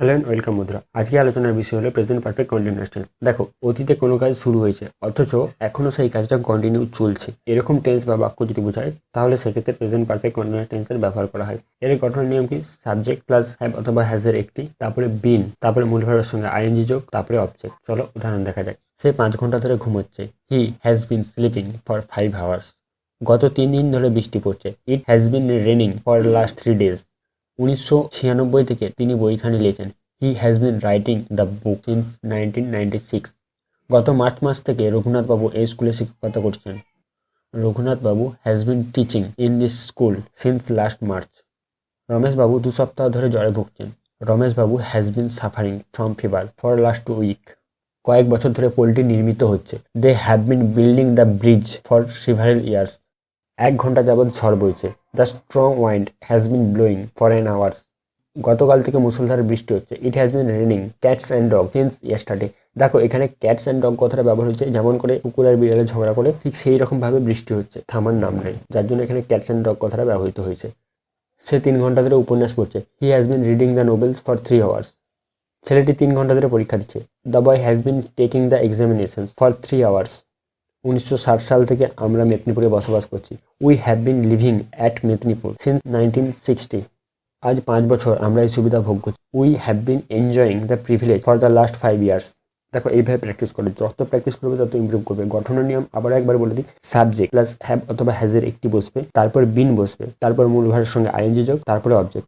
Hello and welcome বন্ধুরা। আজকে আলোচনার বিষয় হলো প্রেজেন্ট পারফেক্ট কন্টিনিউয়াস টেন্স। দেখো, অতীতে কোনো কাজ শুরু হয়েছে অথচ এখনো সেই কাজটা কন্টিনিউ চলছে, এরকম টেন্স বা বাক্য যদি বোঝায় তাহলে সেক্ষেত্রে প্রেজেন্ট পারফেক্ট কন্টিনিউয়াস টেন্সের ব্যবহার করা হয়। এর গঠনের নিয়ম কি? সাবজেক্ট প্লাস হ্যাভ অথবা হ্যাজের একটি, তারপরে বিন, তারপরে মূল ভার্বের সঙ্গে আইএনজি যোগ, তারপরে অবজেক্ট। চলো উদাহরণ দেখা যাক। সে 5 ঘন্টা ধরে ঘুমোচ্ছে। He has been sleeping for 5 hours. গত 3 দিন ধরে বৃষ্টি পড়ছে। ইট has been raining for last 3 days. 1996 থেকে তিনি বইখানি লেখেন। He has been writing the book since 1996। গত মার্চ মাস থেকে রঘুনাথবাবু এই স্কুলে শিক্ষকতা করছেন। Raghunathbabu has been teaching in this school since last March. Rameshbabu 2 সপ্তাহ ধরে জ্বরে ভুগছেন। Rameshbabu has been suffering from fever for last 2 week. কয়েক বছর ধরে পোলটি নির্মিত হচ্ছে। They have been building the bridge for several years. 1 ঘন্টা যাবৎ ঝড় বইছে। The strong wind has been blowing for an hours. গতকাল থেকে মুষলধারে বৃষ্টি হচ্ছে। It has been raining cats and dog since yesterday. দেখো, এখানে ক্যাটস অ্যান্ড ডগ কথাটা ব্যবহার হচ্ছে, যেমন করে কুকুর আর বিড়ালে ঝগড়া করে ঠিক সেই রকম ভাবে বৃষ্টি হচ্ছে, থামার নাম নেই, যার জন্য এখানে ক্যাটস অ্যান্ড ডগ কথাটা ব্যবহৃত হয়েছে। সে 3 ঘন্টা ধরে উপন্যাস পড়ছে। He has been reading the novels for 3 hours. ছেলেটি 3 ঘন্টা ধরে পরীক্ষা দিচ্ছে। The boy has been taking the examinations for 3 hours. 1960 সাল থেকে আমরা মেদিনীপুরে বসবাস করছি। We have been leaving at Medinipur since 1960। আজ 5 বছর আমরা এই সুবিধা ভোগ করছি। We have been enjoying the privilege for the last 5 years. দেখো, এইভাবে প্র্যাকটিস করো, যত প্র্যাকটিস করবে তত ইমপ্রুভ করবে। গঠনের নিয়ম আবার একবার বলে দিই। সাবজেক্ট প্লাস হ্যাভ অথবা হ্যাজের একটি বসবে, তারপর বিন বসবে, তারপর মূল ভার্বের সঙ্গে আইএনজি যোগ, তারপরে অবজেক্ট।